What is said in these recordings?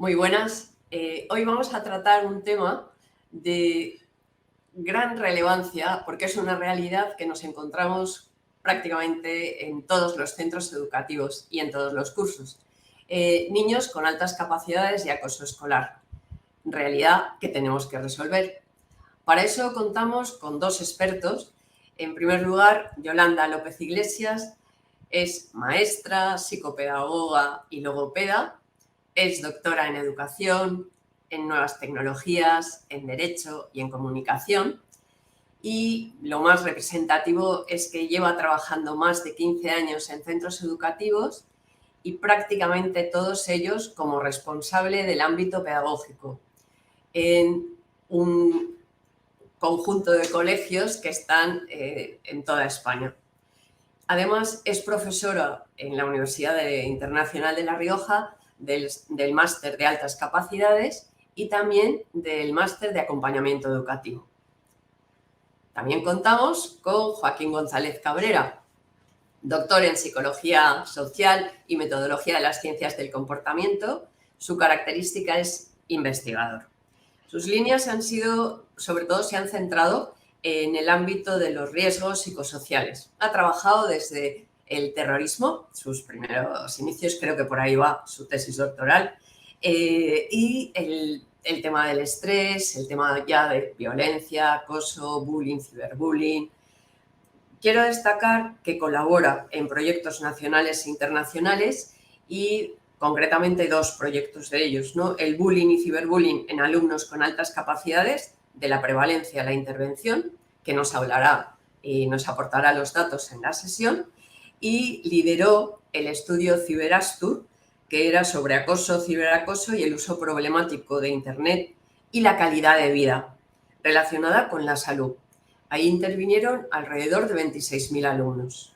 Muy buenas. Hoy vamos a tratar un tema de gran relevancia porque es una realidad que nos encontramos prácticamente en todos los centros educativos y en todos los cursos. Niños con altas capacidades de acoso escolar. Realidad que tenemos que resolver. Para eso contamos con dos expertos. En primer lugar, Yolanda López Iglesias es maestra, psicopedagoga y logopeda. Es doctora en educación, en nuevas tecnologías, en derecho y en comunicación. Y lo más representativo es que lleva trabajando más de 15 años en centros educativos y prácticamente todos ellos como responsable del ámbito pedagógico en un conjunto de colegios que están en toda España. Además, es profesora en la Universidad Internacional de La Rioja del máster de altas capacidades y también del máster de acompañamiento educativo. También contamos con Joaquín González Cabrera, doctor en psicología social y metodología de las ciencias del comportamiento. Su característica es investigador. Sus líneas sobre todo se han centrado en el ámbito de los riesgos psicosociales. Ha trabajado desde el terrorismo, sus primeros inicios, creo que por ahí va su tesis doctoral, y el tema del estrés, el tema ya de violencia, acoso, bullying, ciberbullying. Quiero destacar que colabora en proyectos nacionales e internacionales y concretamente dos proyectos de ellos, ¿no? El bullying y ciberbullying en alumnos con altas capacidades, de la prevalencia a la intervención, que nos hablará y nos aportará los datos en la sesión, y lideró el estudio Ciberastur, que era sobre acoso, ciberacoso y el uso problemático de Internet y la calidad de vida relacionada con la salud. Ahí intervinieron alrededor de 26.000 alumnos.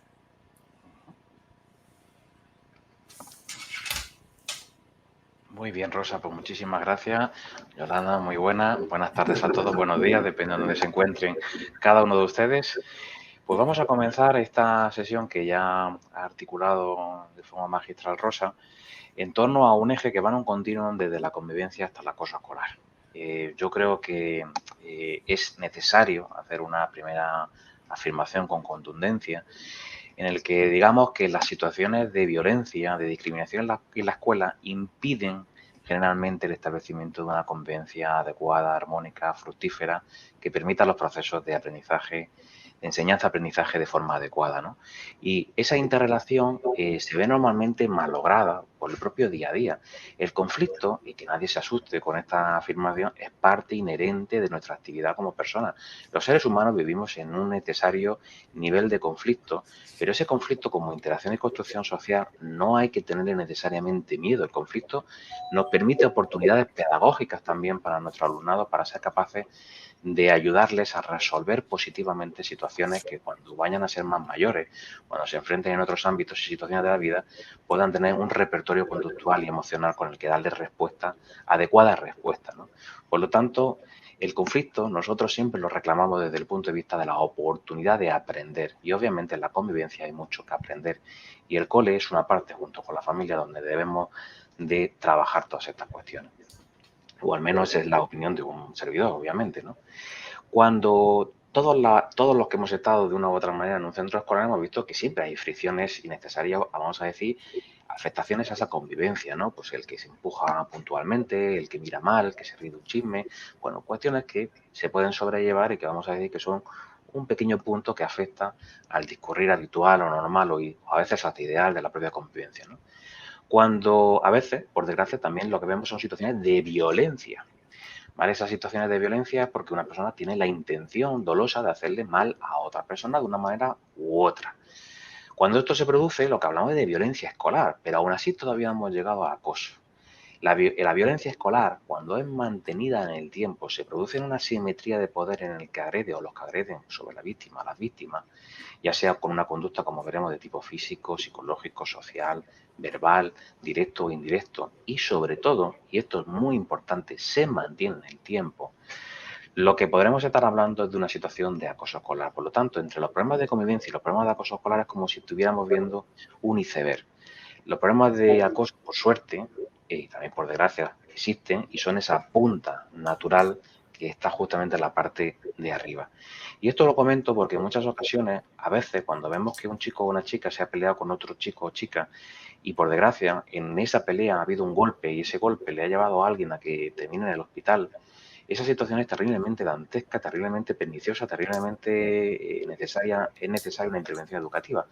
Muy bien, Rosa, pues muchísimas gracias. Yolanda, muy buenas tardes a todos, buenos días, depende de donde se encuentren cada uno de ustedes. Pues vamos a comenzar esta sesión que ya ha articulado de forma magistral Rosa en torno a un eje que va en un continuum desde la convivencia hasta el acoso escolar. Yo creo que es necesario hacer una primera afirmación con contundencia en el que digamos que las situaciones de violencia, de discriminación en la escuela impiden generalmente el establecimiento de una convivencia adecuada, armónica, fructífera, que permita los procesos de aprendizaje, de enseñanza-aprendizaje de forma adecuada, ¿no? Y esa interrelación se ve normalmente malograda por el propio día a día. El conflicto, y que nadie se asuste con esta afirmación, es parte inherente de nuestra actividad como personas. Los seres humanos vivimos en un necesario nivel de conflicto, pero ese conflicto como interacción y construcción social no hay que tenerle necesariamente miedo. El conflicto nos permite oportunidades pedagógicas también para nuestro alumnado para ser capaces de ayudarles a resolver positivamente situaciones que cuando vayan a ser más mayores, cuando se enfrenten en otros ámbitos y situaciones de la vida, puedan tener un repertorio conductual y emocional con el que darles respuesta, adecuadas respuestas, ¿no? Por lo tanto, el conflicto nosotros siempre lo reclamamos desde el punto de vista de la oportunidad de aprender y obviamente en la convivencia hay mucho que aprender y el cole es una parte junto con la familia donde debemos de trabajar todas estas cuestiones. O al menos es la opinión de un servidor, obviamente, ¿no? Cuando todos los que hemos estado de una u otra manera en un centro escolar hemos visto que siempre hay fricciones innecesarias, vamos a decir, afectaciones a esa convivencia, ¿no? Pues el que se empuja puntualmente, el que mira mal, el que se ríe de un chisme, bueno, cuestiones que se pueden sobrellevar y que vamos a decir que son un pequeño punto que afecta al discurrir habitual o normal o a veces hasta ideal de la propia convivencia, ¿no? Cuando a veces, por desgracia, también lo que vemos son situaciones de violencia, ¿vale? Esas situaciones de violencia es porque una persona tiene la intención dolosa de hacerle mal a otra persona de una manera u otra. Cuando esto se produce, lo que hablamos es de violencia escolar, pero aún así todavía no hemos llegado a acoso. La violencia escolar, cuando es mantenida en el tiempo, se produce en una simetría de poder en el que agrede o los que agreden sobre la víctima, las víctimas, ya sea con una conducta, como veremos, de tipo físico, psicológico, social, verbal, directo o indirecto, y sobre todo, y esto es muy importante, se mantiene en el tiempo, lo que podremos estar hablando es de una situación de acoso escolar. Por lo tanto, entre los problemas de convivencia y los problemas de acoso escolar es como si estuviéramos viendo un iceberg. Los problemas de acoso, por suerte, y también por desgracia existen y son esa punta natural que está justamente en la parte de arriba. Y esto lo comento porque en muchas ocasiones, a veces, cuando vemos que un chico o una chica se ha peleado con otro chico o chica y por desgracia en esa pelea ha habido un golpe y ese golpe le ha llevado a alguien a que termine en el hospital, esa situación es terriblemente dantesca, terriblemente perniciosa, terriblemente necesaria, es necesaria una intervención educativa.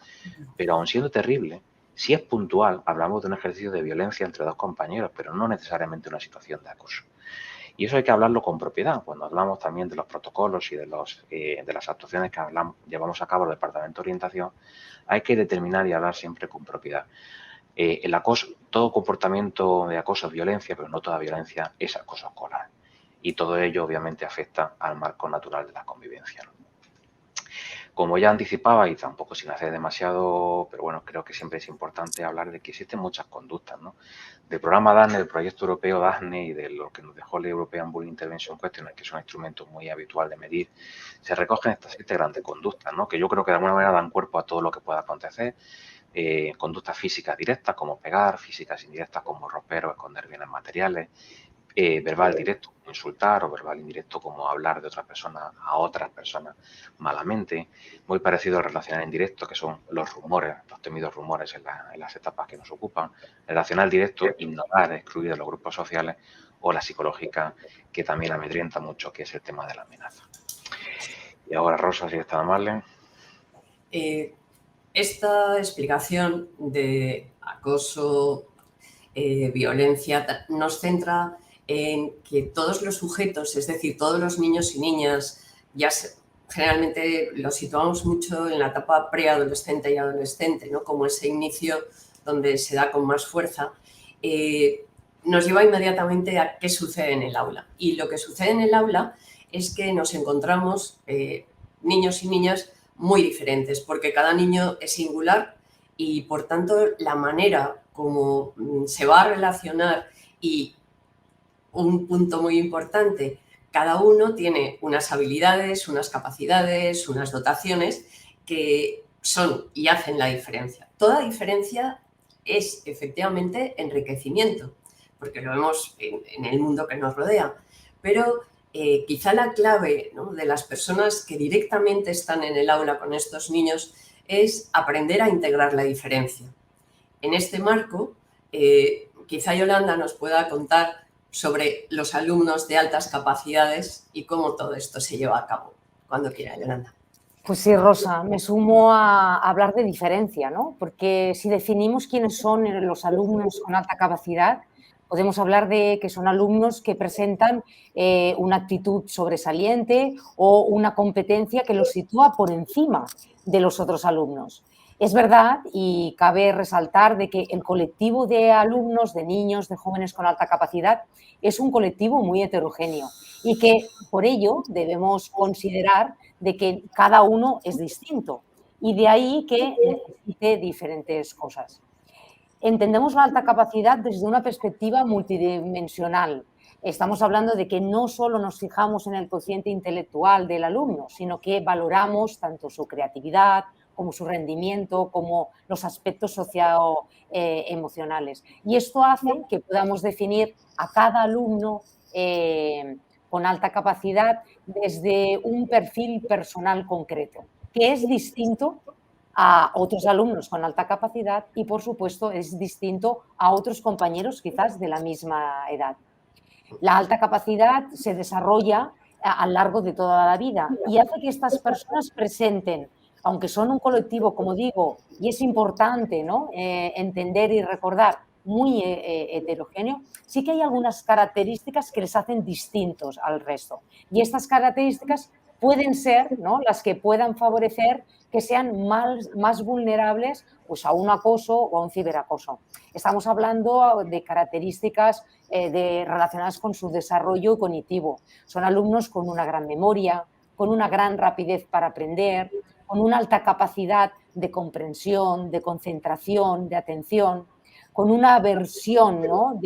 Pero aun siendo terrible, si es puntual, hablamos de un ejercicio de violencia entre dos compañeros, pero no necesariamente una situación de acoso. Y eso hay que hablarlo con propiedad. Cuando hablamos también de los protocolos y de las actuaciones que llevamos a cabo el Departamento de Orientación, hay que determinar y hablar siempre con propiedad. El acoso, todo comportamiento de acoso es violencia, pero no toda violencia es acoso escolar. Y todo ello obviamente afecta al marco natural de la convivencia, ¿no? Como ya anticipaba, y tampoco sin hacer demasiado, pero bueno, creo que siempre es importante hablar de que existen muchas conductas, ¿no? Del programa DASNE, del proyecto europeo DASNE y de lo que nos dejó el European Bullying Intervention Questionnaire, que es un instrumento muy habitual de medir, se recogen estas 7 grandes conductas, ¿no? Que yo creo que de alguna manera dan cuerpo a todo lo que pueda acontecer. Conductas físicas directas como pegar, físicas indirectas como romper o esconder bienes materiales, verbal directo como insultar o verbal indirecto como hablar de otra persona a otras personas malamente, muy parecido al relacional indirecto, que son los rumores, los temidos rumores en las etapas que nos ocupan, el relacional directo, ignorar, excluir de los grupos sociales, o la psicológica, que también amedrenta mucho, que es el tema de la amenaza. Y ahora, Rosa, si está amable. Esta explicación de acoso, violencia, nos centra en que todos los sujetos, es decir, todos los niños y niñas, generalmente los situamos mucho en la etapa preadolescente y adolescente, ¿no? Como ese inicio donde se da con más fuerza, nos lleva inmediatamente a qué sucede en el aula. Y lo que sucede en el aula es que nos encontramos niños y niñas muy diferentes, porque cada niño es singular y, por tanto, la manera como se va a relacionar y, un punto muy importante, cada uno tiene unas habilidades, unas capacidades, unas dotaciones que son y hacen la diferencia. Toda diferencia es efectivamente enriquecimiento, porque lo vemos en el mundo que nos rodea, pero quizá la clave, ¿no?, de las personas que directamente están en el aula con estos niños es aprender a integrar la diferencia. En este marco, quizá Yolanda nos pueda contar sobre los alumnos de altas capacidades y cómo todo esto se lleva a cabo. Cuando quiera, Yolanda. Pues sí, Rosa, me sumo a hablar de diferencia, ¿no? Porque si definimos quiénes son los alumnos con alta capacidad, podemos hablar de que son alumnos que presentan una actitud sobresaliente o una competencia que los sitúa por encima de los otros alumnos. Es verdad, y cabe resaltar, de que el colectivo de alumnos, de niños, de jóvenes con alta capacidad es un colectivo muy heterogéneo y que por ello debemos considerar de que cada uno es distinto y de ahí que necesite diferentes cosas. Entendemos la alta capacidad desde una perspectiva multidimensional. Estamos hablando de que no solo nos fijamos en el cociente intelectual del alumno, sino que valoramos tanto su creatividad como su rendimiento, como los aspectos socioemocionales. Y esto hace que podamos definir a cada alumno con alta capacidad desde un perfil personal concreto, que es distinto a otros alumnos con alta capacidad y, por supuesto, es distinto a otros compañeros quizás de la misma edad. La alta capacidad se desarrolla a lo largo de toda la vida y hace que estas personas presenten, aunque son un colectivo, como digo, y es importante, ¿no?, entender y recordar, muy heterogéneo, sí que hay algunas características que les hacen distintos al resto. Y estas características pueden ser, ¿no?, las que puedan favorecer que sean más vulnerables pues, a un acoso o a un ciberacoso. Estamos hablando de características relacionadas con su desarrollo cognitivo. Son alumnos con una gran memoria, con una gran rapidez para aprender, con una alta capacidad de comprensión, de concentración, de atención, con una aversión, ¿no?,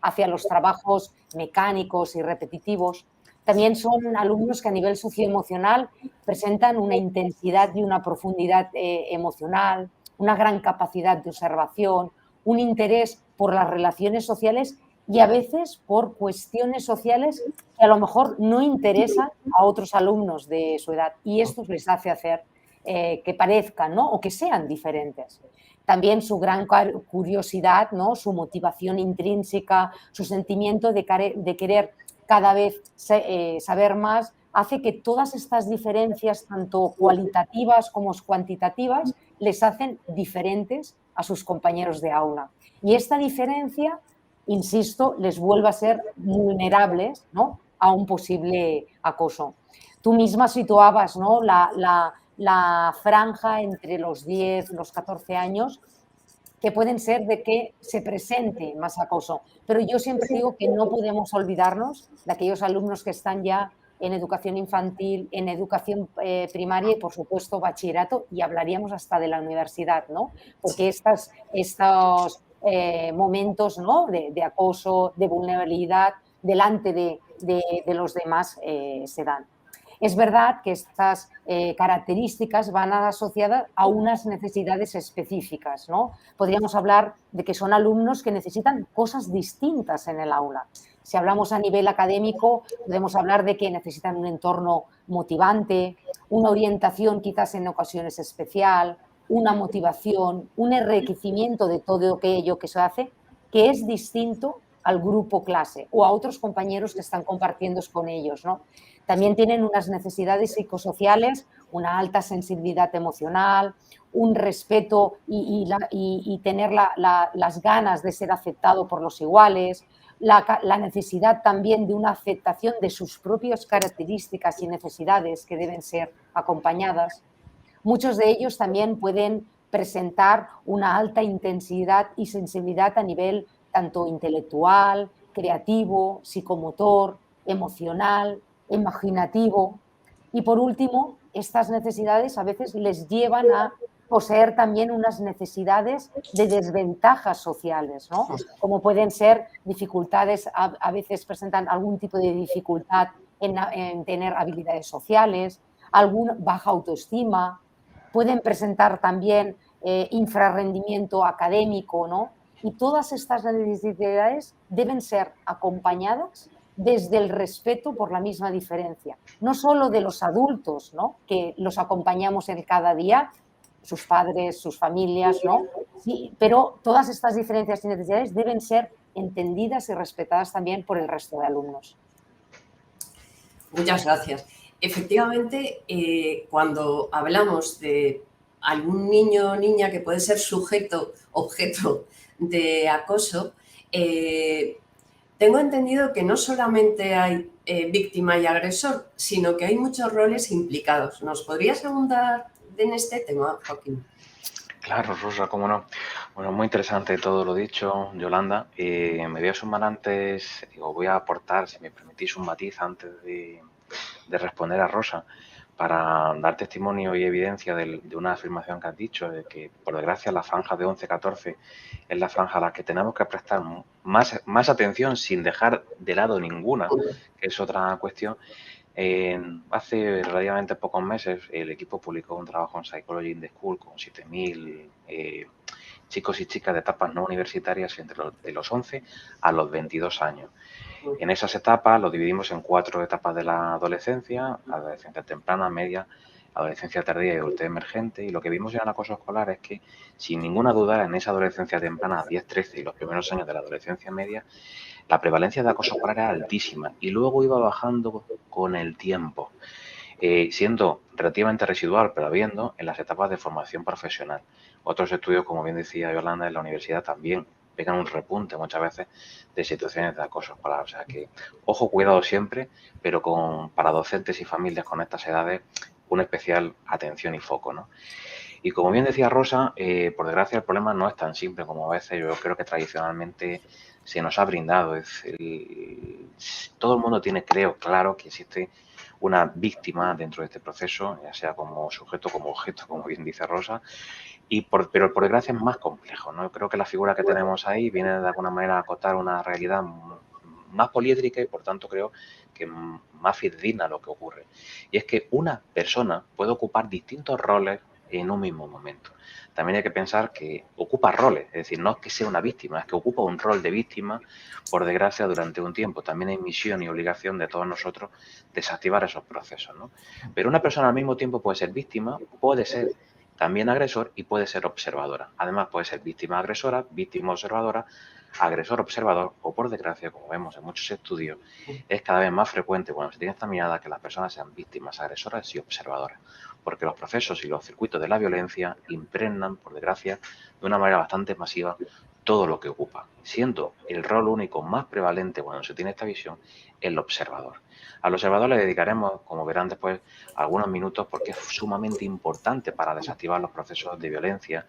hacia los trabajos mecánicos y repetitivos. También son alumnos que a nivel socioemocional presentan una intensidad y una profundidad emocional, una gran capacidad de observación, un interés por las relaciones sociales y a veces por cuestiones sociales que a lo mejor no interesan a otros alumnos de su edad, y esto les hace hacer que parezcan, ¿no?, o que sean diferentes. También su gran curiosidad, ¿no?, su motivación intrínseca, su sentimiento de querer cada vez saber más, hace que todas estas diferencias, tanto cualitativas como cuantitativas, les hacen diferentes a sus compañeros de aula. Y esta diferencia, insisto, les vuelve a ser vulnerables, ¿no?, a un posible acoso. Tú misma situabas, ¿no?, la franja entre los 10, los 14 años, que pueden ser de que se presente más acoso. Pero yo siempre digo que no podemos olvidarnos de aquellos alumnos que están ya en educación infantil, en educación primaria y, por supuesto, bachillerato, y hablaríamos hasta de la universidad, ¿no? Porque estos momentos, ¿no?, de acoso, de vulnerabilidad delante de los demás se dan. Es verdad que estas características van asociadas a unas necesidades específicas, ¿no? Podríamos hablar de que son alumnos que necesitan cosas distintas en el aula. Si hablamos a nivel académico, podemos hablar de que necesitan un entorno motivante, una orientación quizás en ocasiones especial, una motivación, un enriquecimiento de todo aquello que se hace, que es distinto al grupo clase o a otros compañeros que están compartiendo con ellos, ¿no? También tienen unas necesidades psicosociales, una alta sensibilidad emocional, un respeto y tener las ganas de ser aceptado por los iguales, la necesidad también de una aceptación de sus propias características y necesidades que deben ser acompañadas. Muchos de ellos también pueden presentar una alta intensidad y sensibilidad a nivel tanto intelectual, creativo, psicomotor, emocional, imaginativo. Y por último, estas necesidades a veces les llevan a poseer también unas necesidades de desventajas sociales, ¿no? Como pueden ser dificultades, a veces presentan algún tipo de dificultad en tener habilidades sociales, alguna baja autoestima, pueden presentar también infrarrendimiento académico, ¿no? Y todas estas necesidades deben ser acompañadas desde el respeto por la misma diferencia, no solo de los adultos, ¿no?, que los acompañamos en cada día, sus padres, sus familias, ¿no? Sí, pero todas estas diferencias y necesidades deben ser entendidas y respetadas también por el resto de alumnos. Muchas gracias. Efectivamente, cuando hablamos de algún niño o niña que puede ser objeto de acoso, tengo entendido que no solamente hay víctima y agresor, sino que hay muchos roles implicados. ¿Nos podrías abundar en este tema, Joaquín? Claro, Rosa, cómo no. Bueno, muy interesante todo lo dicho, Yolanda. Me voy a sumar antes, o voy a aportar, si me permitís, un matiz antes de responder a Rosa, para dar testimonio y evidencia de una afirmación que has dicho, de que, por desgracia, la franja de 11-14 es la franja a la que tenemos que prestar más atención sin dejar de lado ninguna, que es otra cuestión. Hace relativamente pocos meses el equipo publicó un trabajo en Psychology in the School con 7.000 chicos y chicas de etapas no universitarias de los 11 a los 22 años. En esas etapas lo dividimos en 4 etapas de la adolescencia: adolescencia temprana, media, adolescencia tardía y adultez emergente. Y lo que vimos en el acoso escolar es que, sin ninguna duda, en esa adolescencia temprana, 10-13 y los primeros años de la adolescencia media, la prevalencia de acoso escolar era altísima y luego iba bajando con el tiempo, siendo relativamente residual, pero habiendo en las etapas de formación profesional. Otros estudios, como bien decía Yolanda, en la universidad también pegan un repunte muchas veces de situaciones de acoso escolar. O sea que, ojo, cuidado siempre, pero para docentes y familias con estas edades, una especial atención y foco, ¿no? Y como bien decía Rosa, por desgracia el problema no es tan simple como a veces yo creo que tradicionalmente se nos ha brindado. Todo el mundo tiene, creo, claro que existe una víctima dentro de este proceso, ya sea como sujeto, como objeto, como bien dice Rosa, pero por desgracia es más complejo, ¿no? Creo que la figura que tenemos ahí viene de alguna manera a acotar una realidad más poliédrica y por tanto creo que más fidedigna a lo que ocurre. Y es que una persona puede ocupar distintos roles en un mismo momento. también hay que pensar que ocupa roles, es decir, no es que sea una víctima, es que ocupa un rol de víctima, por desgracia, durante un tiempo. También hay misión y obligación de todos nosotros desactivar esos procesos, ¿no? Pero una persona al mismo tiempo puede ser víctima, puede ser también agresor y puede ser observadora. Además, puede ser víctima agresora, víctima observadora, agresor observador o, por desgracia, como vemos en muchos estudios, es cada vez más frecuente cuando se tiene esta mirada que las personas sean víctimas agresoras y observadoras, porque los procesos y los circuitos de la violencia impregnan, por desgracia, de una manera bastante masiva todo lo que ocupa, siendo el rol único más prevalente cuando se tiene esta visión el observador. Al observador le dedicaremos, como verán después, algunos minutos porque es sumamente importante para desactivar los procesos de violencia,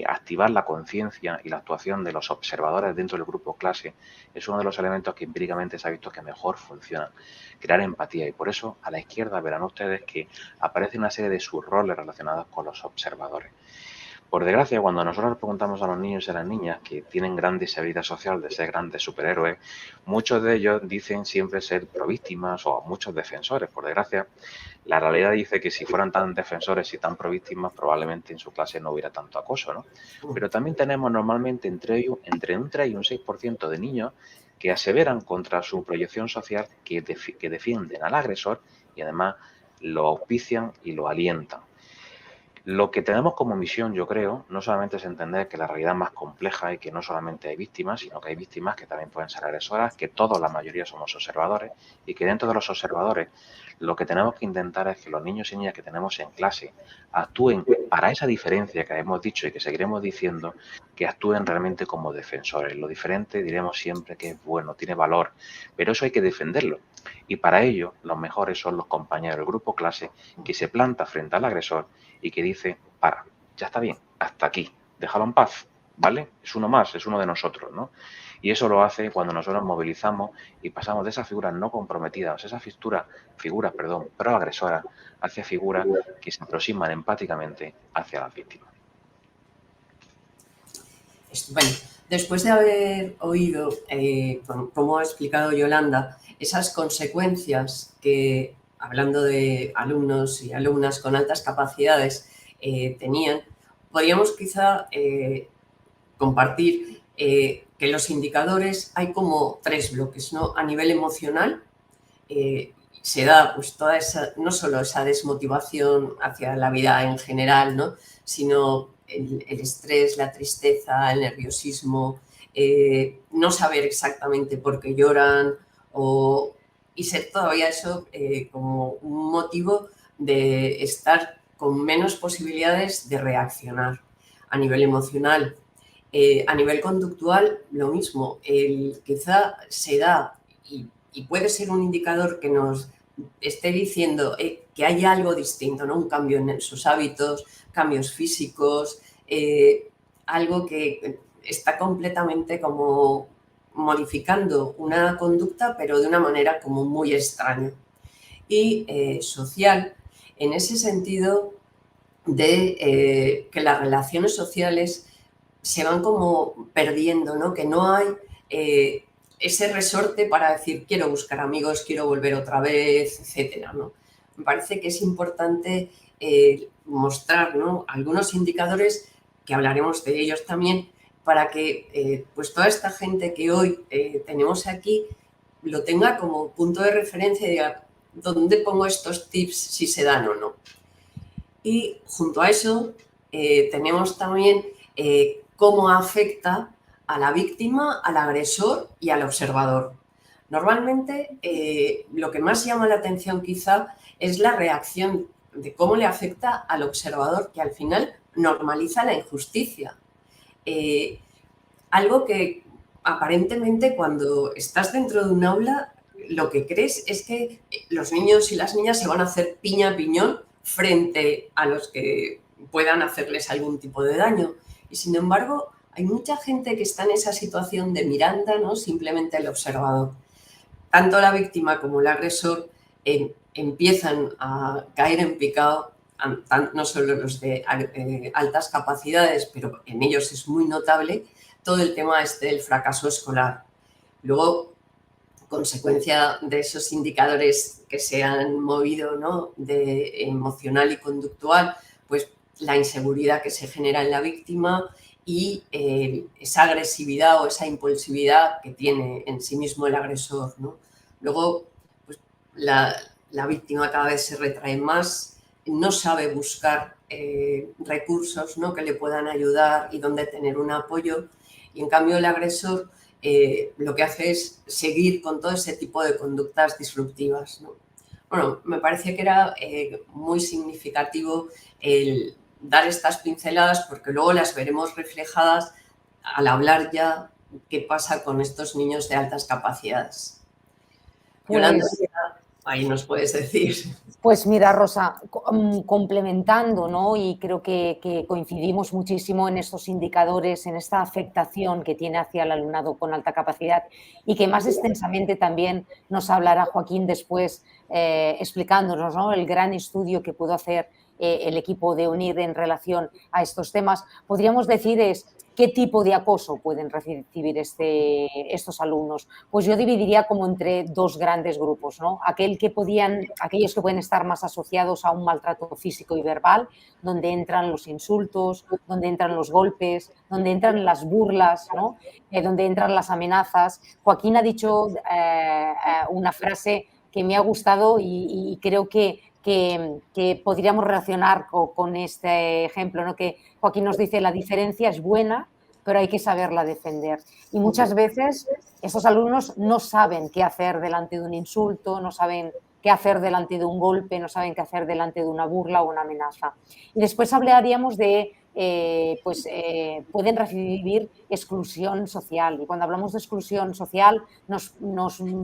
activar la conciencia y la actuación de los observadores dentro del grupo clase es uno de los elementos que empíricamente se ha visto que mejor funcionan. Crear empatía, y por eso a la izquierda verán ustedes que aparece una serie de subroles relacionados con los observadores. Por desgracia, cuando nosotros les preguntamos a los niños y a las niñas que tienen gran disabilidad social de ser grandes superhéroes, muchos de ellos dicen siempre ser províctimas o muchos defensores. Por desgracia, la realidad dice que si fueran tan defensores y tan províctimas, probablemente en su clase no hubiera tanto acoso, ¿no? Pero también tenemos normalmente entre un 3 y un 6% de niños que aseveran contra su proyección social que defienden al agresor y además lo auspician y lo alientan. Lo que tenemos como misión, yo creo, no solamente es entender que la realidad es más compleja y que no solamente hay víctimas, sino que hay víctimas que también pueden ser agresoras, que todos, la mayoría, somos observadores y que dentro de los observadores lo que tenemos que intentar es que los niños y niñas que tenemos en clase actúen para esa diferencia que hemos dicho y que seguiremos diciendo, que actúen realmente como defensores. Lo diferente diremos siempre que es bueno, tiene valor, pero eso hay que defenderlo. Y para ello, los mejores son los compañeros del grupo clase que se planta frente al agresor y que dice, para, ya está bien, hasta aquí, déjalo en paz, ¿vale? Es uno más, es uno de nosotros, ¿no? Y eso lo hace cuando nosotros movilizamos y pasamos de esas figuras no comprometidas, esas figuras, proagresoras, hacia figuras que se aproximan empáticamente hacia las víctimas. Bueno, después de haber oído, como ha explicado Yolanda, esas consecuencias que, hablando de alumnos y alumnas con altas capacidades, tenían, podríamos quizá compartir que los indicadores hay como 3 bloques, ¿no? A nivel emocional, se da pues toda esa, no solo esa desmotivación hacia la vida en general, ¿no? Sino el estrés, la tristeza, el nerviosismo, no saber exactamente por qué lloran y ser todavía eso como un motivo de estar con menos posibilidades de reaccionar. A nivel emocional, a nivel conductual, lo mismo. Quizá se da y puede ser un indicador que nos esté diciendo que hay algo distinto, ¿no? Un cambio en sus hábitos, cambios físicos, algo que está completamente como modificando una conducta, pero de una manera como muy extraña. Y social, en ese sentido de que las relaciones sociales se van como perdiendo, ¿no? Que no hay ese resorte para decir quiero buscar amigos, quiero volver otra vez, etcétera, ¿no? Me parece que es importante mostrar, ¿no? Algunos indicadores, que hablaremos de ellos también, para que pues toda esta gente que hoy tenemos aquí lo tenga como punto de referencia y diga, ¿dónde pongo estos tips si se dan o no? Y junto a eso tenemos también cómo afecta a la víctima, al agresor y al observador. Normalmente lo que más llama la atención quizá es la reacción de cómo le afecta al observador, que al final normaliza la injusticia. Algo que aparentemente cuando estás dentro de un aula lo que crees es que los niños y las niñas se van a hacer piña a piñón frente a los que puedan hacerles algún tipo de daño. Y sin embargo, hay mucha gente que está en esa situación de miranda, ¿no? Simplemente el observador. Tanto la víctima como el agresor empiezan a caer en picado, no solo los de altas capacidades, pero en ellos es muy notable todo el tema del fracaso escolar. Luego, consecuencia de esos indicadores que se han movido, ¿no? De emocional y conductual, pues la inseguridad que se genera en la víctima y esa agresividad o esa impulsividad que tiene en sí mismo el agresor, ¿no? Luego, pues, la víctima cada vez se retrae más, no sabe buscar recursos, ¿no?, que le puedan ayudar y donde tener un apoyo, y en cambio el agresor lo que hace es seguir con todo ese tipo de conductas disruptivas, ¿no? Bueno, me parece que era muy significativo el dar estas pinceladas porque luego las veremos reflejadas al hablar ya qué pasa con estos niños de altas capacidades. Yolanda, Pues, ahí nos puedes decir. Pues mira, Rosa, complementando, ¿no? Y creo que coincidimos muchísimo en estos indicadores, en esta afectación que tiene hacia el alumnado con alta capacidad y que más extensamente también nos hablará Joaquín después explicándonos, ¿no?, el gran estudio que pudo hacer el equipo de UNIR en relación a estos temas. Podríamos decir qué tipo de acoso pueden recibir estos alumnos. Pues yo dividiría como entre dos grandes grupos, ¿no? Aquellos que pueden estar más asociados a un maltrato físico y verbal, donde entran los insultos, donde entran los golpes, donde entran las burlas, ¿no?, donde entran las amenazas. Joaquín ha dicho una frase que me ha gustado y creo que podríamos relacionar con este ejemplo, ¿no?, que Joaquín nos dice: la diferencia es buena, pero hay que saberla defender. Y muchas veces estos alumnos no saben qué hacer delante de un insulto, no saben qué hacer delante de un golpe, no saben qué hacer delante de una burla o una amenaza. Y después hablaríamos de pueden recibir exclusión social. Y cuando hablamos de exclusión social nos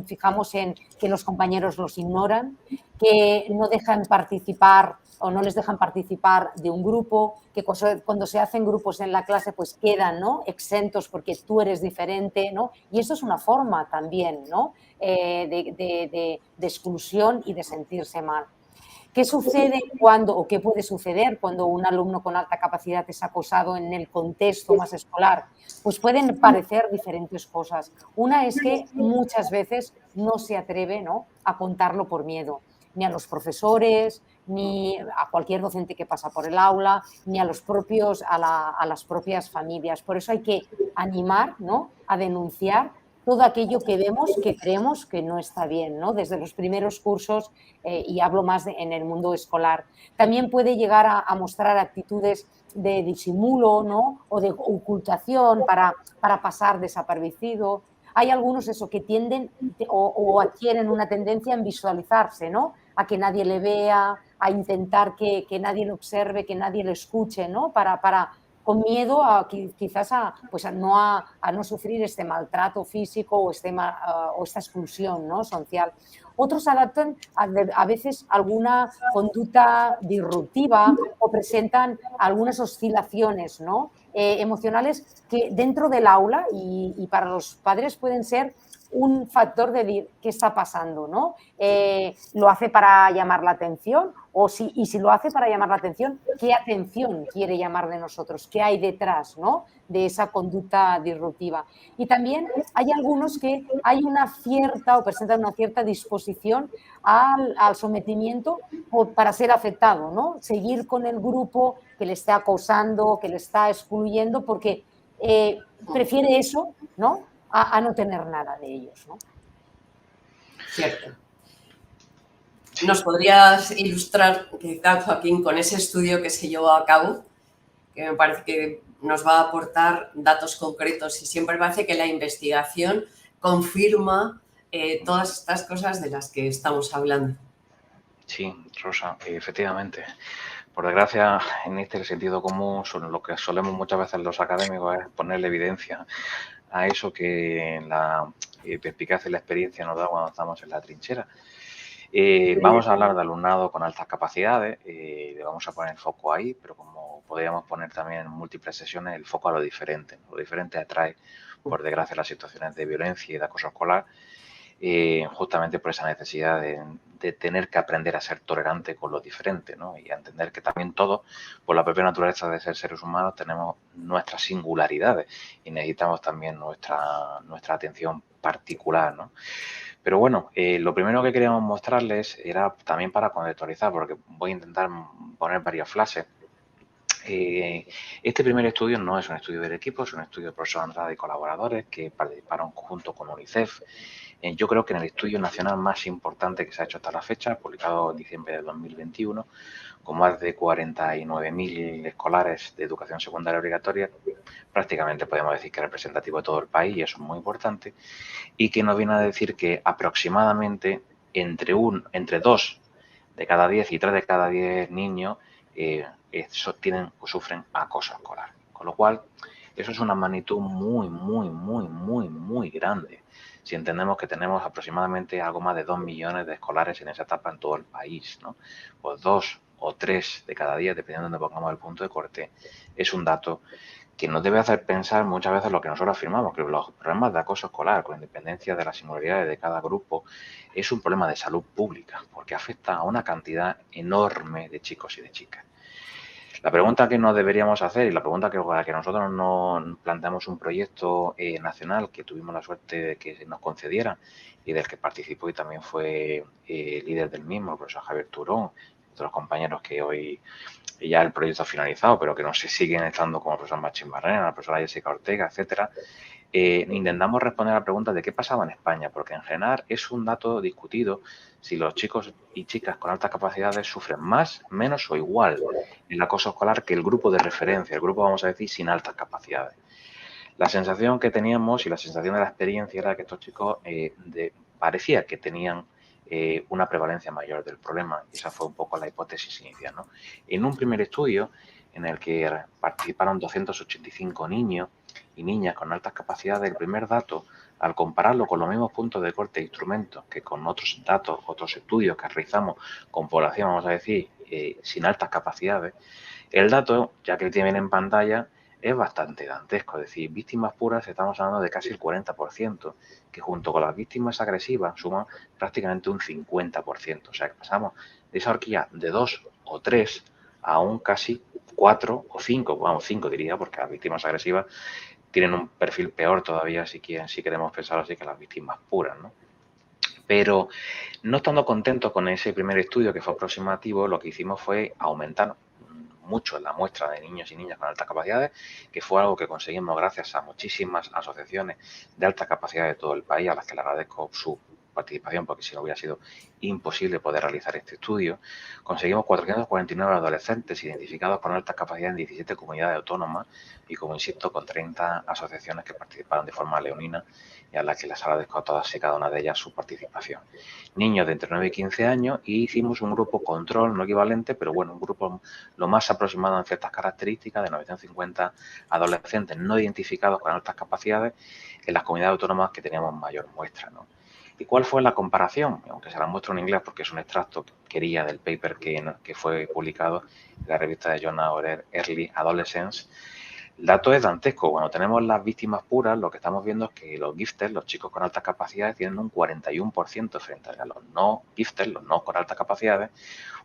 fijamos en que los compañeros los ignoran, que no dejan participar o no les dejan participar de un grupo, que cuando se hacen grupos en la clase pues quedan, ¿no?, exentos porque tú eres diferente, ¿no? Y esto es una forma también, ¿no?, de exclusión y de sentirse mal. ¿Qué sucede o qué puede suceder cuando un alumno con alta capacidad es acosado en el contexto más escolar? Pues pueden parecer diferentes cosas. Una es que muchas veces no se atreve, ¿no?, a contarlo por miedo, ni a los profesores, ni a cualquier docente que pasa por el aula, ni a las propias familias. Por eso hay que animar, ¿no?, a denunciar todo aquello que vemos, que creemos que no está bien, ¿no?, desde los primeros cursos, y hablo más en el mundo escolar. También puede llegar a mostrar actitudes de disimulo, ¿no?, o de ocultación para pasar desapercibido. Hay algunos que tienden o adquieren una tendencia en visualizarse, ¿no?, a que nadie le vea, a intentar que nadie le observe, que nadie le escuche, ¿no?, con miedo a quizás a no sufrir este maltrato físico o esta exclusión, ¿no?, social. Otros adaptan a veces alguna conducta disruptiva o presentan algunas oscilaciones, ¿no?, emocionales que dentro del aula y para los padres pueden ser un factor de decir qué está pasando, ¿no? ¿Lo hace para llamar la atención? Y si lo hace para llamar la atención, ¿qué atención quiere llamar de nosotros? ¿Qué hay detrás, ¿no?, de esa conducta disruptiva? Y también hay algunos que hay una cierta o presentan una cierta disposición al sometimiento para ser afectado, ¿no? Seguir con el grupo que le está acosando, que le está excluyendo, porque prefiere eso, ¿no?, a no tener nada de ellos, ¿no? Cierto. ¿Nos podrías ilustrar, quizá, Joaquín, con ese estudio que se llevó a cabo, que me parece que nos va a aportar datos concretos y siempre parece que la investigación confirma todas estas cosas de las que estamos hablando? Sí, Rosa, efectivamente. Por desgracia, en el sentido común, lo que solemos muchas veces los académicos es ponerle evidencia a eso que la perspicacia y la experiencia nos da cuando estamos en la trinchera. Vamos a hablar de alumnado con altas capacidades, le vamos a poner el foco ahí, pero como podríamos poner también en múltiples sesiones el foco a lo diferente. Lo diferente atrae, por desgracia, las situaciones de violencia y de acoso escolar, justamente por esa necesidad de tener que aprender a ser tolerante con lo diferente, ¿no? Y a entender que también todos, por la propia naturaleza de ser seres humanos, tenemos nuestras singularidades y necesitamos también nuestra atención particular, ¿no? Pero bueno, lo primero que queríamos mostrarles era también para contextualizar, porque voy a intentar poner varias frases. Este primer estudio no es un estudio del equipo, es un estudio del profesor Andrade y colaboradores que participaron junto con UNICEF. Yo creo que en el estudio nacional más importante que se ha hecho hasta la fecha, publicado en diciembre de 2021, con más de 49.000 escolares de educación secundaria obligatoria, prácticamente podemos decir que es representativo de todo el país, y eso es muy importante, y que nos viene a decir que aproximadamente entre 2 de cada 10 y 3 de cada 10 niños sufren acoso escolar. Con lo cual, eso es una magnitud muy grande. Si entendemos que tenemos aproximadamente algo más de 2 millones de escolares en esa etapa en todo el país, ¿no? Pues 2 o 3 de cada 10, dependiendo de donde pongamos el punto de corte, es un dato que nos debe hacer pensar muchas veces lo que nosotros afirmamos, que los problemas de acoso escolar, con independencia de las singularidades de cada grupo, es un problema de salud pública, porque afecta a una cantidad enorme de chicos y de chicas. La pregunta que nos deberíamos hacer, y la pregunta que nosotros nos planteamos un proyecto nacional que tuvimos la suerte de que nos concedieran y del que participó y también fue líder del mismo, el profesor Javier Turón, otros compañeros que hoy ya el proyecto ha finalizado, pero que no se siguen estando como el profesor Machín Barrera, la profesora Jessica Ortega, etcétera. Intentamos responder a la pregunta de qué pasaba en España, porque en general es un dato discutido si los chicos y chicas con altas capacidades sufren más, menos o igual el acoso escolar que el grupo de referencia, el grupo, vamos a decir, sin altas capacidades. La sensación que teníamos y la sensación de la experiencia era que estos chicos parecía que tenían una prevalencia mayor del problema. Esa fue un poco la hipótesis inicial, ¿no? En un primer estudio en el que participaron 285 niños y niñas con altas capacidades, el primer dato, al compararlo con los mismos puntos de corte e instrumentos que con otros datos, otros estudios que realizamos con población, vamos a decir, sin altas capacidades, el dato, ya que tienen en pantalla, es bastante dantesco. Es decir, víctimas puras estamos hablando de casi el 40%, que junto con las víctimas agresivas suman prácticamente un 50%. O sea, que pasamos de esa horquilla de 2 o 3 a un casi 4 o 5, vamos, 5 diría, porque las víctimas agresivas tienen un perfil peor todavía, si queremos pensar así, que las víctimas puras, ¿no? Pero no estando contentos con ese primer estudio que fue aproximativo, lo que hicimos fue aumentar mucho la muestra de niños y niñas con altas capacidades, que fue algo que conseguimos gracias a muchísimas asociaciones de alta capacidad de todo el país, a las que le agradezco su participación, porque si no hubiera sido imposible poder realizar este estudio. Conseguimos 449 adolescentes identificados con altas capacidades en 17 comunidades autónomas y, como insisto, con 30 asociaciones que participaron de forma leonina y a las que les agradezco a todas y cada una de ellas su participación. Niños de entre 9 y 15 años, y hicimos un grupo control, no equivalente, pero bueno, un grupo lo más aproximado en ciertas características, de 950 adolescentes no identificados con altas capacidades en las comunidades autónomas que teníamos mayor muestra, ¿no? ¿Y cuál fue la comparación? Aunque se la muestro en inglés porque es un extracto que quería del paper que fue publicado en la revista de Journal Early Adolescence. El dato es dantesco. Cuando tenemos las víctimas puras, lo que estamos viendo es que los gifters, los chicos con altas capacidades, tienen un 41% frente a los no gifters, los no con altas capacidades,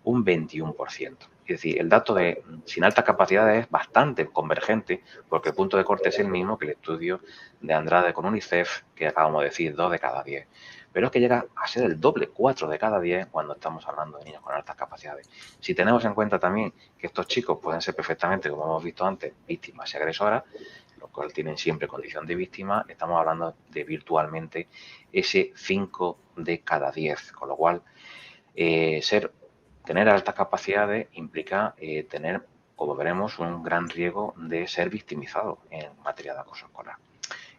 un 21%. Es decir, el dato de sin altas capacidades es bastante convergente, porque el punto de corte es el mismo que el estudio de Andrade con UNICEF, que acabamos de decir, 2 de cada 10. Pero es que llega a ser el doble, 4 de cada 10, cuando estamos hablando de niños con altas capacidades. Si tenemos en cuenta también que estos chicos pueden ser perfectamente, como hemos visto antes, víctimas y agresoras, lo cual tienen siempre condición de víctima, estamos hablando de virtualmente ese 5 de cada 10, con lo cual tener altas capacidades implica tener, como veremos, un gran riesgo de ser victimizado en materia de acoso escolar.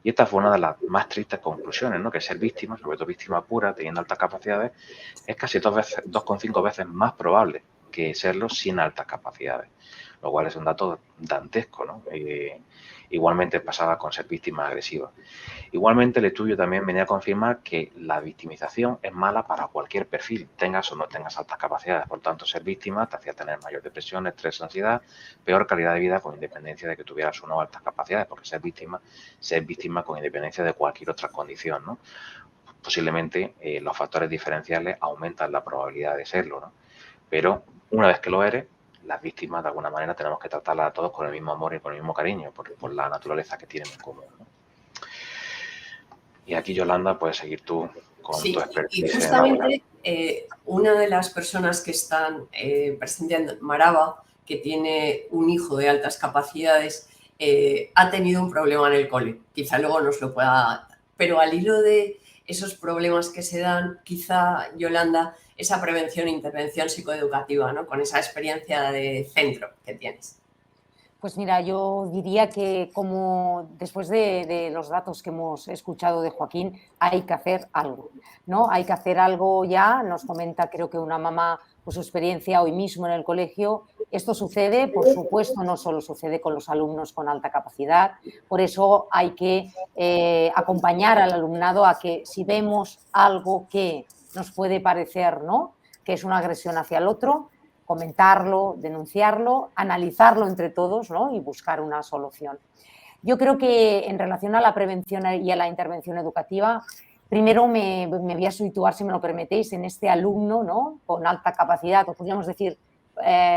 Y esta fue una de las más tristes conclusiones, ¿no? Que ser víctima, sobre todo víctima pura, teniendo altas capacidades, es casi 2,5 veces más probable que serlo sin altas capacidades, lo cual es un dato dantesco, ¿no? Igualmente pasaba con ser víctima agresiva. Igualmente, el estudio también venía a confirmar que la victimización es mala para cualquier perfil, tengas o no tengas altas capacidades. Por tanto, ser víctima te hacía tener mayor depresión, estrés, ansiedad, peor calidad de vida, con independencia de que tuvieras o no altas capacidades, porque ser víctima con independencia de cualquier otra condición, ¿no? Posiblemente los factores diferenciales aumentan la probabilidad de serlo, ¿no? Pero una vez que lo eres, las víctimas de alguna manera tenemos que tratarlas a todos con el mismo amor y con el mismo cariño, por la naturaleza que tienen en común, ¿no? Y aquí, Yolanda, puedes seguir tú con tu expertise. Y justamente una de las personas que están presentes en Maraba, que tiene un hijo de altas capacidades ha tenido un problema en el cole. Quizá luego nos lo pueda... Pero al hilo de esos problemas que se dan, quizá, Yolanda, esa prevención e intervención psicoeducativa, ¿no? Con esa experiencia de centro que tienes. Pues mira, yo diría que como después de los datos que hemos escuchado de Joaquín, hay que hacer algo, ¿no? Hay que hacer algo ya. Nos comenta, creo que una mamá, pues su experiencia hoy mismo en el colegio. Esto sucede, por supuesto, no solo sucede con los alumnos con alta capacidad. Por eso hay que acompañar al alumnado a que si vemos algo que nos puede parecer, ¿no?, que es una agresión hacia el otro, comentarlo, denunciarlo, analizarlo entre todos, ¿no?, y buscar una solución. Yo creo que en relación a la prevención y a la intervención educativa, primero me voy a situar, si me lo permitéis, en este alumno, ¿no?, con alta capacidad, o podríamos decir,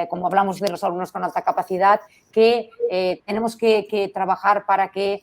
como hablamos de los alumnos con alta capacidad, que tenemos que trabajar para que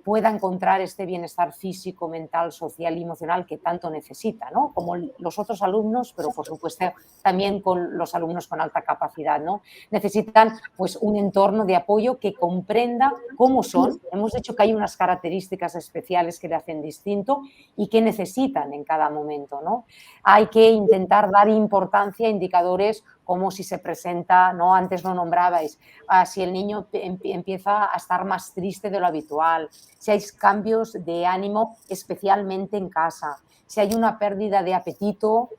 pueda encontrar este bienestar físico, mental, social y emocional que tanto necesita, ¿no?, como los otros alumnos, pero por supuesto también con los alumnos con alta capacidad, ¿no? Necesitan pues un entorno de apoyo que comprenda cómo son. Hemos dicho que hay unas características especiales que le hacen distinto y que necesitan en cada momento, ¿no? Hay que intentar dar importancia a indicadores como si se presenta, ¿no?, antes lo nombrabais, si el niño empieza a estar más triste de lo habitual, si hay cambios de ánimo, especialmente en casa, si hay una pérdida de apetito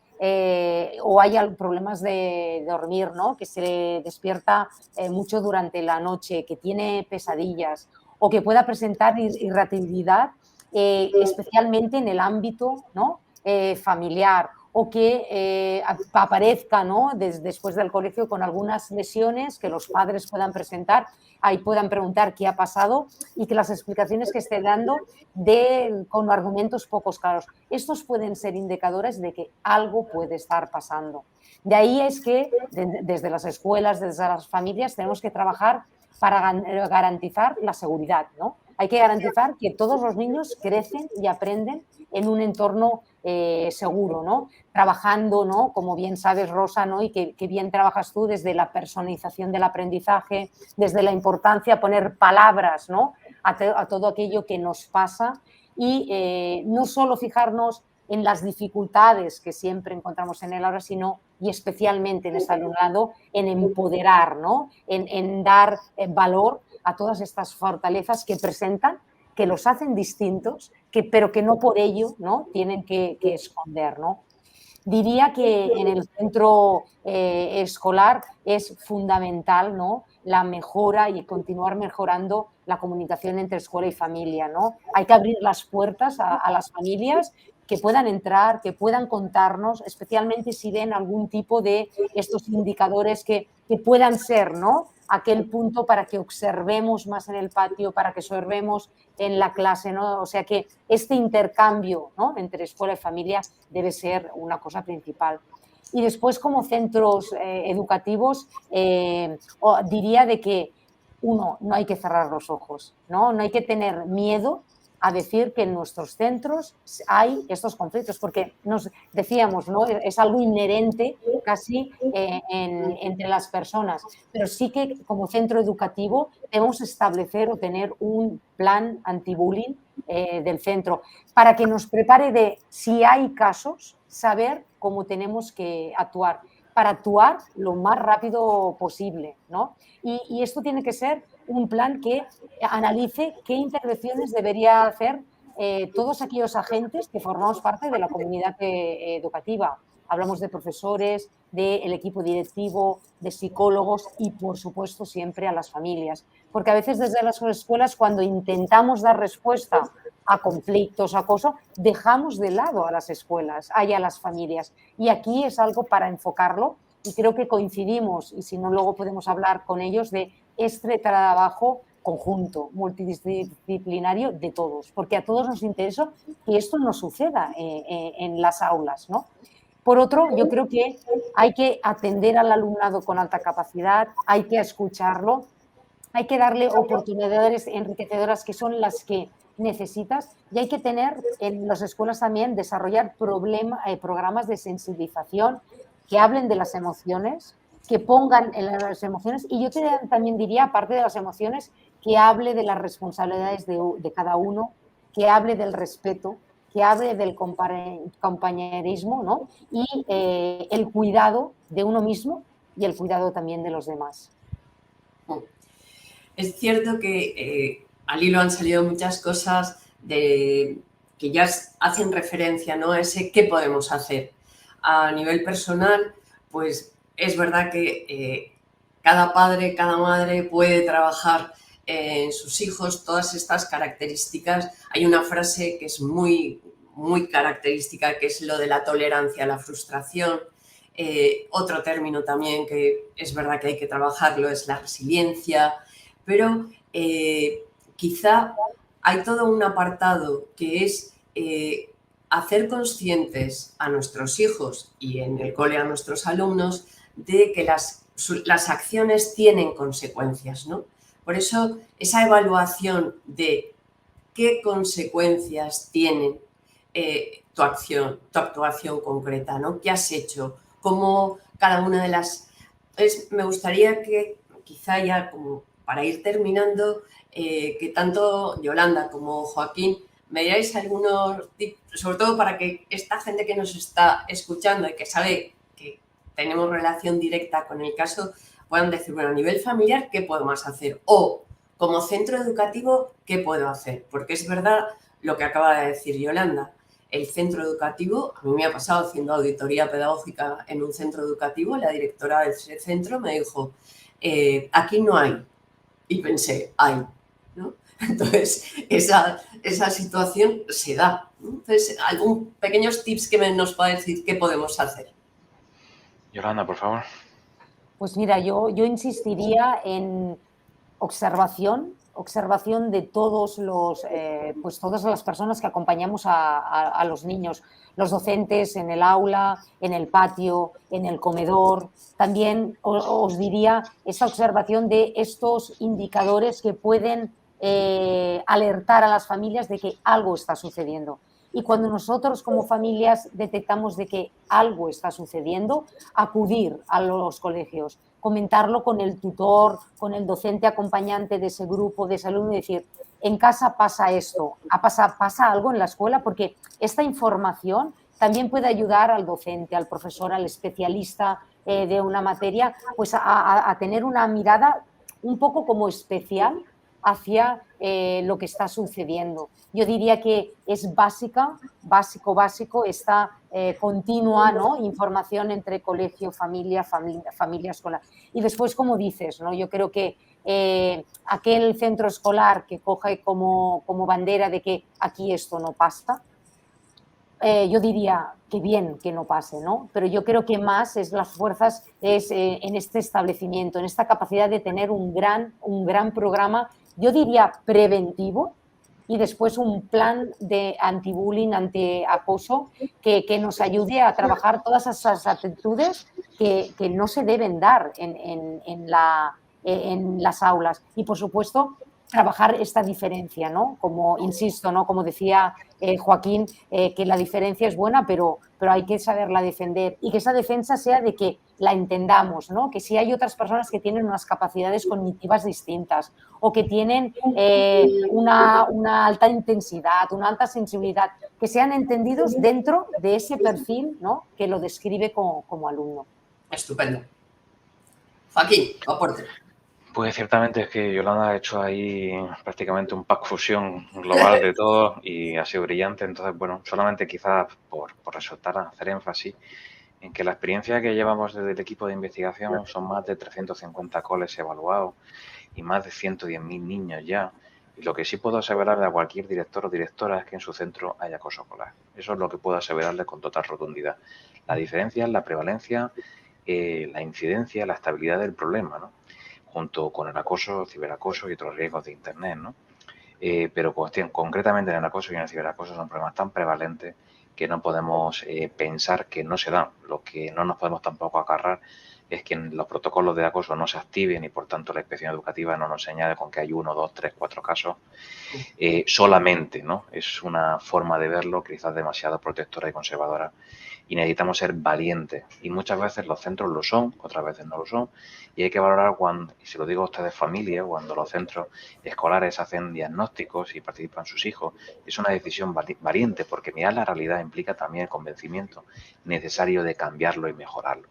o hay problemas de dormir, ¿no?, que se despierta mucho durante la noche, que tiene pesadillas o que pueda presentar irritabilidad, especialmente en el ámbito, ¿no?, familiar, o que aparezca, ¿no?, después del colegio con algunas lesiones que los padres puedan presentar, ahí puedan preguntar qué ha pasado y que las explicaciones que esté dando con argumentos pocos claros. Estos pueden ser indicadores de que algo puede estar pasando. De ahí es que desde las escuelas, desde las familias, tenemos que trabajar para garantizar la seguridad, ¿no? Hay que garantizar que todos los niños crecen y aprenden en un entorno seguro, ¿no?, trabajando, ¿no?, como bien sabes, Rosa, ¿no?, y que bien trabajas tú, desde la personalización del aprendizaje, desde la importancia de poner palabras, ¿no?, a todo aquello que nos pasa y no solo fijarnos en las dificultades que siempre encontramos en el aula, sino, y especialmente en este alumnado, en empoderar, ¿no?, en dar valor a todas estas fortalezas que presentan, que los hacen distintos, pero que no por ello, ¿no?, tienen que esconder, ¿no? Diría que en el centro escolar es fundamental, ¿no?, la mejora y continuar mejorando la comunicación entre escuela y familia, ¿no? Hay que abrir las puertas a las familias, que puedan entrar, que puedan contarnos, especialmente si ven algún tipo de estos indicadores que puedan ser, ¿no?, aquel punto para que observemos más en el patio, para que observemos en la clase, ¿no? O sea que este intercambio, ¿no?, entre escuela y familia debe ser una cosa principal. Y después, como centros educativos, diría de que, uno, no hay que cerrar los ojos, ¿no? No hay que tener miedo a decir que en nuestros centros hay estos conflictos, porque nos decíamos, ¿no?, es algo inherente casi entre las personas, pero sí que como centro educativo debemos establecer o tener un plan anti-bullying del centro, para que nos prepare de, si hay casos, saber cómo tenemos que actuar, para actuar lo más rápido posible, ¿no? Y esto tiene que ser un plan que analice qué intervenciones debería hacer todos aquellos agentes que formamos parte de la comunidad educativa. Hablamos de profesores, del equipo directivo, de psicólogos y, por supuesto, siempre a las familias. Porque a veces desde las escuelas, cuando intentamos dar respuesta a conflictos, acoso, dejamos de lado a las escuelas, a las familias. Y aquí es algo para enfocarlo y creo que coincidimos, y si no luego podemos hablar con ellos, de este trabajo conjunto, multidisciplinario de todos, porque a todos nos interesa que esto no suceda en las aulas, ¿no? Por otro, yo creo que hay que atender al alumnado con alta capacidad, hay que escucharlo, hay que darle oportunidades enriquecedoras que son las que necesitas y hay que tener en las escuelas también desarrollar programas de sensibilización que hablen de las emociones, que pongan en las emociones, y yo también diría, aparte de las emociones, que hable de las responsabilidades de cada uno, que hable del respeto, que hable del compañerismo, ¿no? Y el cuidado de uno mismo y el cuidado también de los demás. Es cierto que al hilo han salido muchas cosas que ya hacen referencia, ¿no?, a ese qué podemos hacer. A nivel personal, pues es verdad que cada padre, cada madre puede trabajar en sus hijos todas estas características. Hay una frase que es muy, muy característica, que es lo de la tolerancia a la frustración. Otro término también que es verdad que hay que trabajarlo es la resiliencia, pero quizá hay todo un apartado que es hacer conscientes a nuestros hijos y en el cole a nuestros alumnos de que las acciones tienen consecuencias, ¿no? Por eso esa evaluación de qué consecuencias tiene tu actuación concreta, ¿no? ¿Qué has hecho? Cómo cada una de las... me gustaría que quizá ya como para ir terminando, que tanto Yolanda como Joaquín me dierais algunos tips, sobre todo para que esta gente que nos está escuchando y que sabe que tenemos relación directa con el caso, puedan decir, bueno, a nivel familiar, ¿qué podemos hacer? O como centro educativo, ¿qué puedo hacer? Porque es verdad lo que acaba de decir Yolanda. El centro educativo, a mí me ha pasado haciendo auditoría pedagógica en un centro educativo, la directora del centro me dijo, aquí no hay. Y pensé, hay, ¿no? Entonces, esa situación se da, ¿no? Entonces, algún pequeños tips que nos pueda decir qué podemos hacer. Yolanda, por favor. Pues mira, yo insistiría en observación de todos pues todas las personas que acompañamos a los niños, los docentes en el aula, en el patio, en el comedor. También os diría esa observación de estos indicadores que pueden alertar a las familias de que algo está sucediendo. Y cuando nosotros como familias detectamos de que algo está sucediendo, acudir a los colegios, comentarlo con el tutor, con el docente acompañante de ese grupo, de ese alumno, y decir, en casa pasa esto, pasa algo en la escuela, porque esta información también puede ayudar al docente, al profesor, al especialista de una materia, pues a tener una mirada un poco como especial hacia lo que está sucediendo. Yo diría que es básico esta continua, ¿no?, información entre colegio, familia, escolar. Y después, como dices, ¿no?, yo creo que aquel centro escolar que coge como bandera de que aquí esto no pasa, yo diría que bien que no pase, ¿no? Pero yo creo que más es las fuerzas en este establecimiento, en esta capacidad de tener un gran programa, yo diría preventivo, y después un plan de anti-bullying, anti-acoso, que nos ayude a trabajar todas esas actitudes que no se deben dar en las aulas. Y, por supuesto, trabajar esta diferencia, ¿no? Como, insisto, ¿no?, como decía Joaquín, que la diferencia es buena, pero hay que saberla defender, y que esa defensa sea de que la entendamos, ¿no? Que si hay otras personas que tienen unas capacidades cognitivas distintas o que tienen una alta intensidad, una alta sensibilidad, que sean entendidos dentro de ese perfil, ¿no?, que lo describe como alumno. Estupendo. Joaquín, aporte. Pues ciertamente es que Yolanda ha hecho ahí prácticamente un pack fusión global de todo y ha sido brillante. Entonces, bueno, solamente quizás por resaltar, hacer énfasis en que la experiencia que llevamos desde el equipo de investigación son más de 350 coles evaluados y más de 110.000 niños ya. Y lo que sí puedo asegurarle a cualquier director o directora es que en su centro hay acoso escolar. Eso es lo que puedo asegurarle con total rotundidad. La diferencia es la prevalencia, la incidencia, la estabilidad del problema, ¿no?, junto con el acoso, ciberacoso y otros riesgos de Internet, ¿no? Pero concretamente en el acoso y en el ciberacoso son problemas tan prevalentes que no podemos pensar que no se dan. Lo que no nos podemos tampoco agarrar es que los protocolos de acoso no se activen y por tanto la inspección educativa no nos señale con que hay 1, 2, 3, 4 casos solamente, ¿no? Es una forma de verlo quizás demasiado protectora y conservadora y necesitamos ser valientes y muchas veces los centros lo son, otras veces no lo son y hay que valorar cuando, y se lo digo a ustedes familia, cuando los centros escolares hacen diagnósticos y participan sus hijos, es una decisión valiente porque mirar la realidad implica también el convencimiento necesario de cambiarlo y mejorarlo.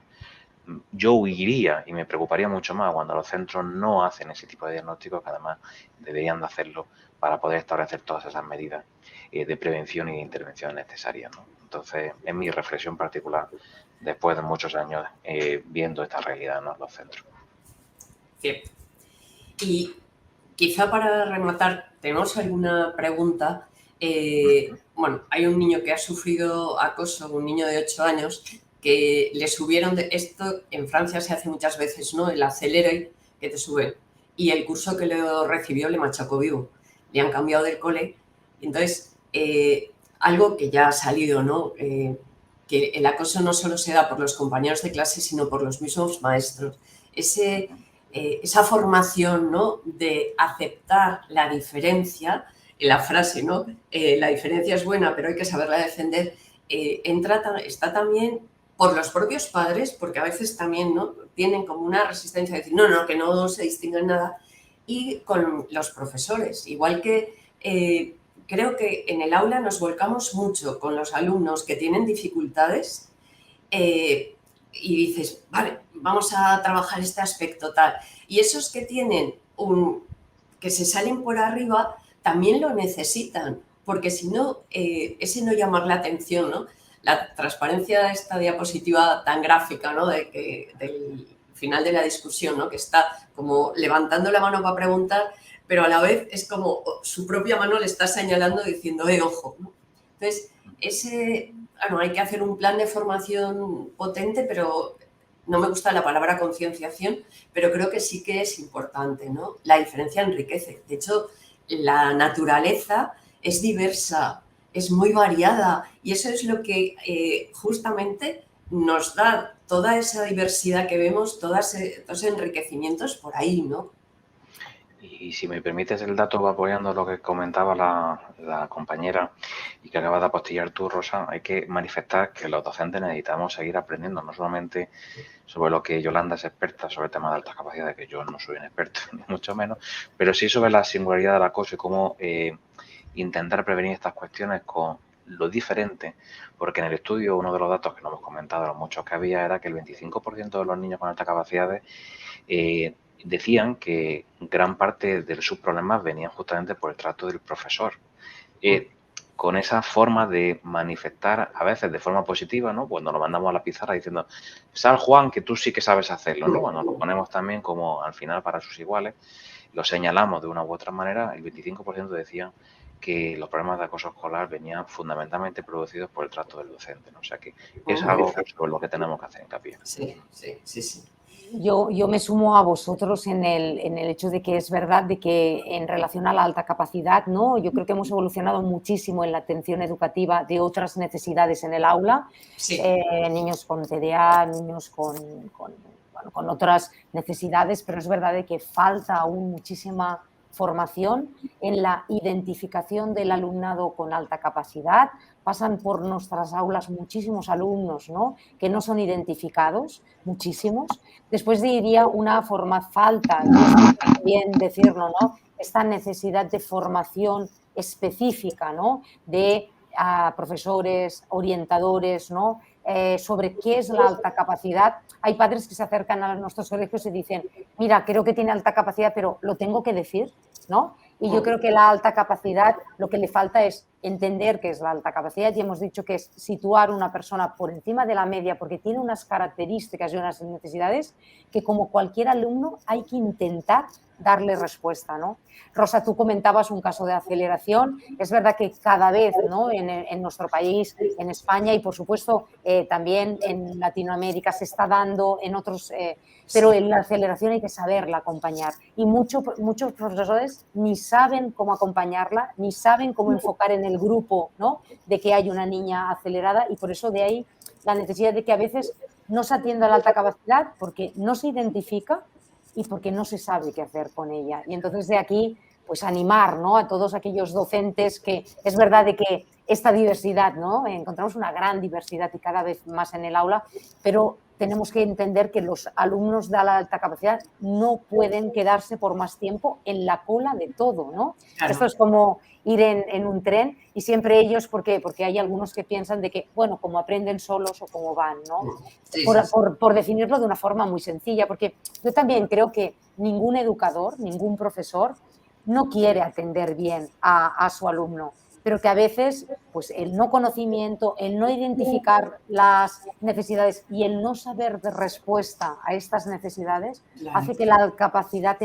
Yo huiría y me preocuparía mucho más cuando los centros no hacen ese tipo de diagnósticos, que además deberían de hacerlo para poder establecer todas esas medidas de prevención y de intervención necesarias, ¿no? Entonces, es mi reflexión particular después de muchos años viendo esta realidad, ¿no?, en los centros. Cierto. Y quizá para rematar, ¿tenemos alguna pregunta? Bueno, hay un niño que ha sufrido acoso, un niño de 8 años, que le subieron, esto en Francia se hace muchas veces, ¿no? El acelere que te sube. Y el curso que lo recibió le machacó vivo. Le han cambiado del cole. Entonces, algo que ya ha salido, ¿no? Que el acoso no solo se da por los compañeros de clase, sino por los mismos maestros. Esa formación, ¿no?, de aceptar la diferencia, la frase, ¿no?, la diferencia es buena, pero hay que saberla defender, está también por los propios padres, porque a veces también, ¿no?, tienen como una resistencia a decir, no, que no se distingue en nada, y con los profesores, igual que creo que en el aula nos volcamos mucho con los alumnos que tienen dificultades y dices, vale, vamos a trabajar este aspecto tal. Y esos que tienen que se salen por arriba también lo necesitan, porque si no, ese no llamar la atención, ¿no? La transparencia de esta diapositiva tan gráfica, ¿no?, del final de la discusión, ¿no?, que está como levantando la mano para preguntar, pero a la vez es como su propia mano le está señalando diciendo, ojo, ¿no? Entonces, bueno, hay que hacer un plan de formación potente, pero no me gusta la palabra concienciación, pero creo que sí que es importante, ¿no? La diferencia enriquece. De hecho, la naturaleza es diversa, es muy variada y eso es lo que justamente nos da toda esa diversidad que vemos, todos esos enriquecimientos por ahí, ¿no? Y si me permites el dato, va apoyando lo que comentaba la compañera y que acabas de apostillar tú, Rosa, hay que manifestar que los docentes necesitamos seguir aprendiendo, no solamente sobre lo que Yolanda es experta, sobre el tema de altas capacidades, que yo no soy un experto, ni mucho menos, pero sí sobre la singularidad del acoso y cómo intentar prevenir estas cuestiones con lo diferente, porque en el estudio uno de los datos que no hemos comentado, los muchos que había, era que el 25% de los niños con altas capacidades decían que gran parte de sus problemas venían justamente por el trato del profesor. Con esa forma de manifestar, a veces de forma positiva, ¿no?, cuando lo mandamos a la pizarra diciendo, sal Juan, que tú sí que sabes hacerlo, ¿no? Cuando lo ponemos también como al final para sus iguales, lo señalamos de una u otra manera, el 25% decían que los problemas de acoso escolar venían fundamentalmente producidos por el trato del docente, ¿no? O sea que es algo sobre lo que tenemos que hacer hincapié. Sí. Yo me sumo a vosotros en el hecho de que es verdad de que en relación a la alta capacidad, ¿no?, yo creo que hemos evolucionado muchísimo en la atención educativa de otras necesidades en el aula, Sí. Niños con TDA, niños con otras necesidades, pero es verdad de que falta aún muchísima formación en la identificación del alumnado con alta capacidad. Pasan por nuestras aulas muchísimos alumnos, ¿no?, que no son identificados, muchísimos. Después diría una falta, y también decirlo, ¿no?, esta necesidad de formación específica, ¿no?, de profesores, orientadores, ¿no?, sobre qué es la alta capacidad. Hay padres que se acercan a nuestros colegios y dicen, mira, creo que tiene alta capacidad, pero ¿lo tengo que decir?, ¿no? Y yo creo que la alta capacidad, lo que le falta es entender qué es la alta capacidad, y hemos dicho que es situar una persona por encima de la media porque tiene unas características y unas necesidades que, como cualquier alumno, hay que intentar darle respuesta, ¿no? Rosa, tú comentabas un caso de aceleración. Es verdad que cada vez, ¿no?, en nuestro país, en España y, por supuesto, también en Latinoamérica se está dando, en otros, pero en la aceleración hay que saberla acompañar. Y muchos profesores ni saben cómo acompañarla, ni saben cómo enfocar en el grupo, ¿no?, de que hay una niña acelerada, y por eso de ahí la necesidad de que a veces no se atiende a la alta capacidad porque no se identifica y porque no se sabe qué hacer con ella. Y entonces de aquí, pues animar, ¿no?, a todos aquellos docentes que es verdad de que esta diversidad, ¿no?, encontramos una gran diversidad y cada vez más en el aula, pero tenemos que entender que los alumnos de la alta capacidad no pueden quedarse por más tiempo en la cola de todo, ¿no? Claro. Esto es como ir en un tren y siempre ellos, ¿por qué? Porque hay algunos que piensan de que, bueno, como aprenden solos o como van, ¿no? Sí, Por definirlo de una forma muy sencilla, porque yo también creo que ningún educador, ningún profesor no quiere atender bien a su alumno, pero que a veces pues el no conocimiento, el no identificar las necesidades y el no saber de respuesta a estas necesidades claro. hace que la alta capacidad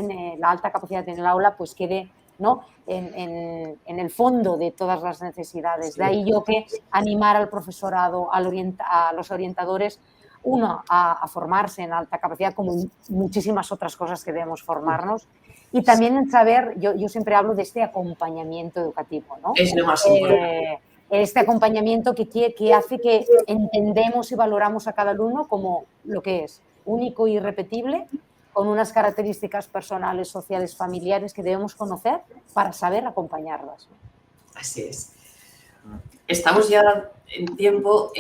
en el aula pues quede, ¿no?, en el fondo de todas las necesidades. Sí. De ahí yo que animar al profesorado, a los orientadores, uno, a formarse en alta capacidad, como muchísimas otras cosas que debemos formarnos, y también en saber, yo siempre hablo de este acompañamiento educativo, ¿no? Es lo más importante. Este acompañamiento que hace que entendemos y valoramos a cada alumno como lo que es, único e irrepetible, con unas características personales, sociales, familiares que debemos conocer para saber acompañarlas. Así es. Estamos ya en tiempo.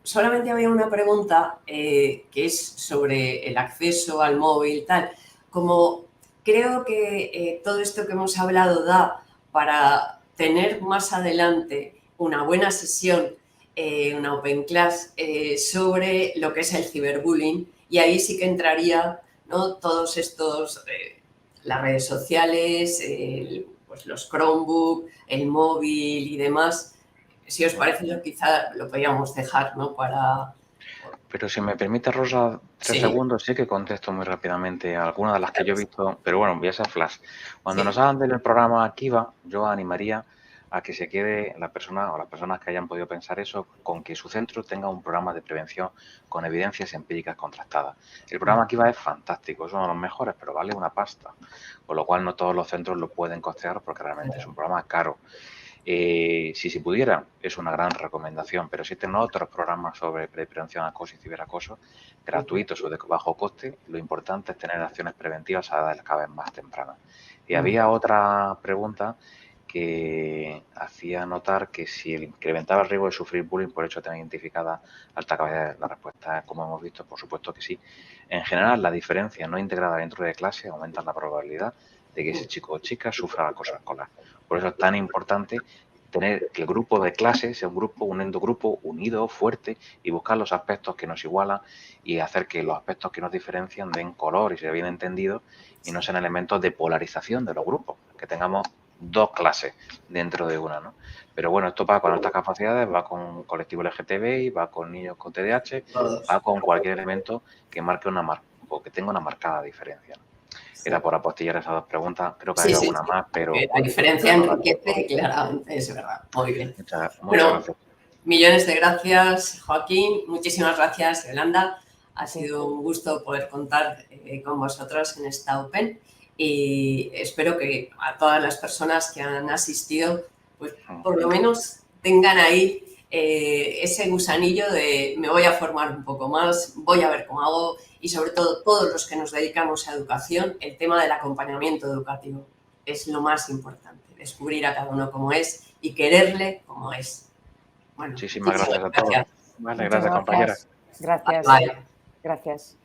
Solamente había una pregunta que es sobre el acceso al móvil, tal. Como creo que todo esto que hemos hablado da para tener más adelante una buena sesión, una open class sobre lo que es el ciberbullying, y ahí sí que entraría, ¿no?, todos estos, las redes sociales, pues los Chromebook, el móvil y demás. Si os parece, quizá lo podríamos dejar, ¿no?, para... Pero si me permite, Rosa, 3 segundos, sí que contesto muy rápidamente a algunas de las que yo he visto, pero bueno, voy a ser flash. Cuando nos hablan del programa Kiva, yo animaría a que se quede la persona o las personas que hayan podido pensar eso con que su centro tenga un programa de prevención con evidencias empíricas contrastadas. El programa Kiva es fantástico, es uno de los mejores, pero vale una pasta, con lo cual no todos los centros lo pueden costear porque realmente es un programa caro. Si se pudiera, es una gran recomendación, pero existen otros programas sobre prevención de acoso y ciberacoso gratuitos o de bajo coste. Lo importante es tener acciones preventivas a edades cada vez más tempranas. Y había otra pregunta que hacía notar que si incrementaba el riesgo de sufrir bullying por hecho de tener identificada alta capacidad. La respuesta es, como hemos visto, por supuesto que sí. En general, la diferencia no integrada dentro de clase aumenta la probabilidad de que ese chico o chica sufra acoso escolar. Por eso es tan importante tener que el grupo de clase sea un endogrupo unido, fuerte, y buscar los aspectos que nos igualan y hacer que los aspectos que nos diferencian den color y sea bien entendido y no sean elementos de polarización de los grupos, que tengamos 2 clases dentro de una, ¿no? Pero bueno, esto va con altas capacidades, va con colectivo LGTBI, va con niños con TDAH, va con cualquier elemento que marque o que tenga una marcada diferencia, ¿no? Era por apostillar esas 2 preguntas. Creo que hay alguna más, pero... La diferencia enriquece claramente, es verdad. Muy bien. Muchas Bueno, gracias. millones de gracias, Joaquín. Muchísimas gracias, Yolanda. Ha sido un gusto poder contar con vosotros en esta Open y espero que a todas las personas que han asistido, pues por lo menos tengan ahí ese gusanillo de me voy a formar un poco más, voy a ver cómo hago, y sobre todo todos los que nos dedicamos a educación, el tema del acompañamiento educativo es lo más importante, descubrir a cada uno cómo es y quererle como es. Bueno, muchísimas gracias a todos. Vale, gracias, compañera. Gracias. Bye. Gracias.